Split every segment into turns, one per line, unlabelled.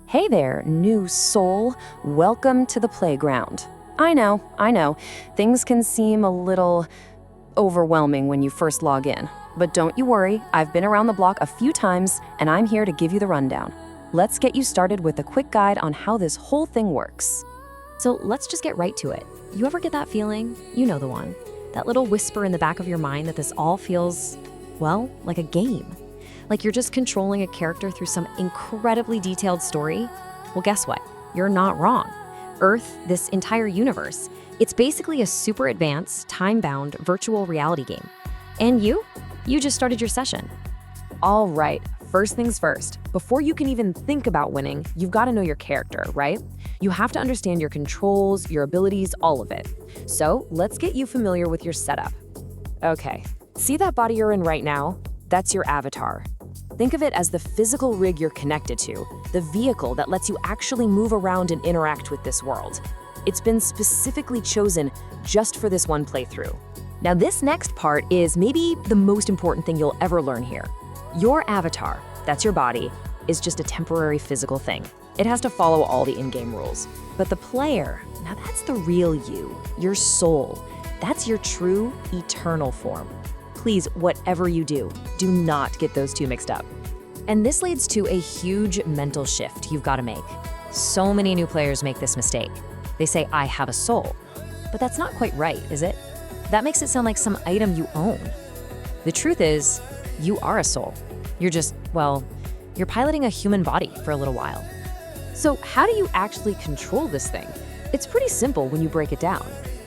Hey there, new soul. Welcome to the playground. I know. Things can seem a little overwhelming when you first log in. But don't you worry, I've been around the block a few times and I'm here to give you the rundown. Let's get you started with a quick guide on how this whole thing works.
So let's just get right to it. You ever get that feeling? You know the one. That little whisper in the back of your mind that this all feels, well, like a game. Like you're just controlling a character through some incredibly detailed story? Well, guess what? You're not wrong. Earth, this entire universe, it's basically a super advanced, time-bound virtual reality game. And you just started your session.
All right, first things first. Before you can even think about winning, you've got to know your character, right? You have to understand your controls, your abilities, all of it. So let's get you familiar with your setup. Okay, see that body you're in right now? That's your avatar. Think of it as the physical rig you're connected to, the vehicle that lets you actually move around and interact with this world. It's been specifically chosen just for this one playthrough. Now this next part is maybe the most important thing you'll ever learn here. Your avatar, that's your body, is just a temporary physical thing. It has to follow all the in-game rules. But the player, now that's the real you, your soul. That's your true, eternal form. Please, whatever you do not get those two mixed up. And this leads to a huge mental shift you've got to make. So many new players make this mistake. They say, I have a soul. But that's not quite right, is it? That makes it sound like some item you own. The truth is, you are a soul. You're just, well, you're piloting a human body for a little while. So how do you actually control this thing? It's pretty simple when you break it down.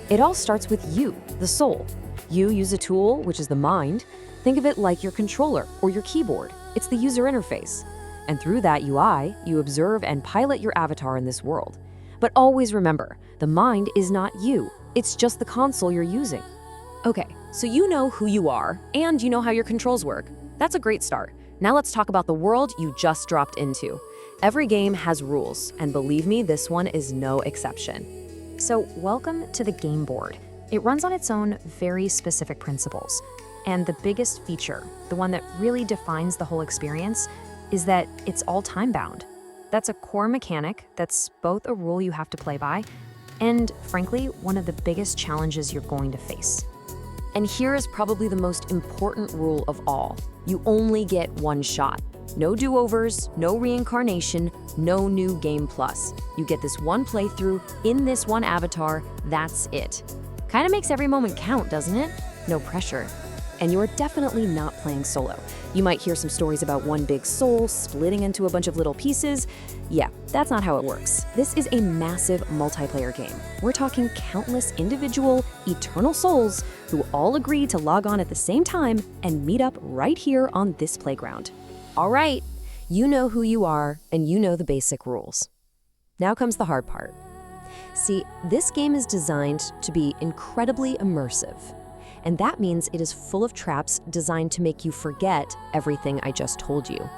It all starts with you, the soul. You use a tool, which is the mind. Think of it like your controller or your keyboard. It's the user interface. And through that UI, you observe and pilot your avatar in this world. But always remember, the mind is not you. It's just the console you're using. Okay, so you know who you are, and you know how your controls work. That's a great start. Now let's talk about the world you just dropped into. Every game has rules, and believe me, this one is no exception.
So welcome to the game board. It runs on its own very specific principles. And the biggest feature, the one that really defines the whole experience, is that it's all time-bound. That's a core mechanic that's both a rule you have to play by and, frankly, one of the biggest challenges you're going to face.
And here is probably the most important rule of all. You only get one shot. No do-overs, no reincarnation, no new game plus. You get this one playthrough in this one avatar, that's it. Kind of makes every moment count, doesn't it? No pressure. And you're definitely not playing solo. You might hear some stories about one big soul splitting into a bunch of little pieces. Yeah, that's not how it works. This is a massive multiplayer game. We're talking countless individual, eternal souls who all agree to log on at the same time and meet up right here on this playground. All right, you know who you are and you know the basic rules. Now comes the hard part. See, this game is designed to be incredibly immersive. And that means it is full of traps designed to make you forget everything I just told you.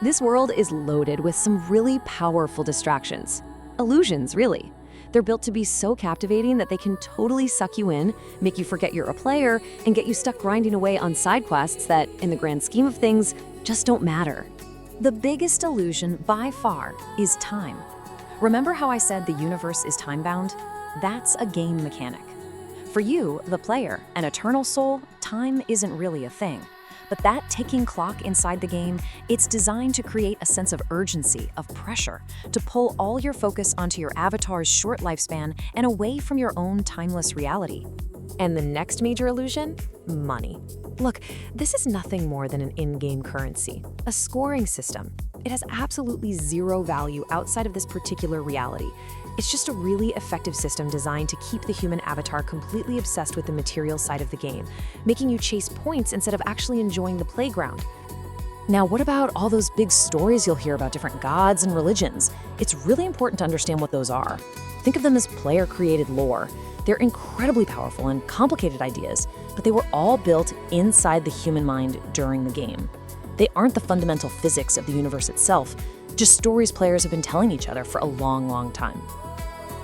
This world is loaded with some really powerful distractions. Illusions, really. They're built to be so captivating that they can totally suck you in, make you forget you're a player, and get you stuck grinding away on side quests that, in the grand scheme of things, just don't matter. The biggest illusion, by far, is time. Remember how I said the universe is time-bound? That's a game mechanic. For you, the player, an eternal soul, time isn't really a thing. But that ticking clock inside the game, it's designed to create a sense of urgency, of pressure, to pull all your focus onto your avatar's short lifespan and away from your own timeless reality. And the next major illusion? Money. Look, this is nothing more than an in-game currency, a scoring system. It has absolutely zero value outside of this particular reality. It's just a really effective system designed to keep the human avatar completely obsessed with the material side of the game, making you chase points instead of actually enjoying the playground. Now, what about all those big stories you'll hear about different gods and religions? It's really important to understand what those are. Think of them as player-created lore. They're incredibly powerful and complicated ideas, but they were all built inside the human mind during the game. They aren't the fundamental physics of the universe itself, just stories players have been telling each other for a long, long time.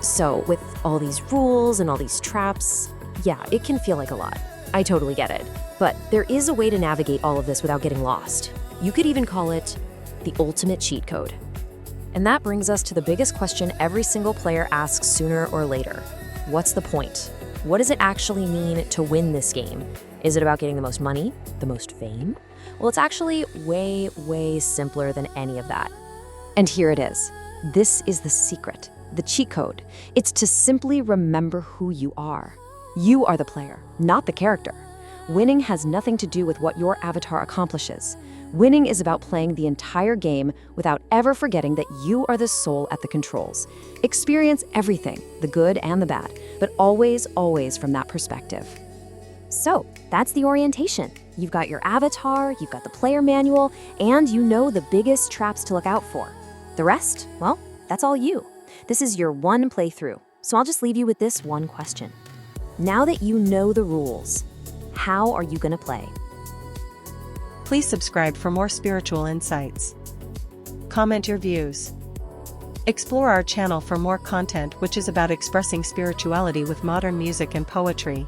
So with all these rules and all these traps, yeah, it can feel like a lot. I totally get it. But there is a way to navigate all of this without getting lost. You could even call it the ultimate cheat code. And that brings us to the biggest question every single player asks sooner or later. What's the point? What does it actually mean to win this game? Is it about getting the most money? The most fame? Well, it's actually way, way simpler than any of that. And here it is. This is the secret, the cheat code. It's to simply remember who you are. You are the player, not the character. Winning has nothing to do with what your avatar accomplishes. Winning is about playing the entire game without ever forgetting that you are the soul at the controls. Experience everything, the good and the bad, but always, always from that perspective.
So, that's the orientation. You've got your avatar, you've got the player manual, and you know the biggest traps to look out for. The rest, well, that's all you. This is your one playthrough, so I'll just leave you with this one question. Now that you know the rules, how are you going to play?
Please subscribe for more spiritual insights. Comment your views. Explore our channel for more content which is about expressing spirituality with modern music and poetry.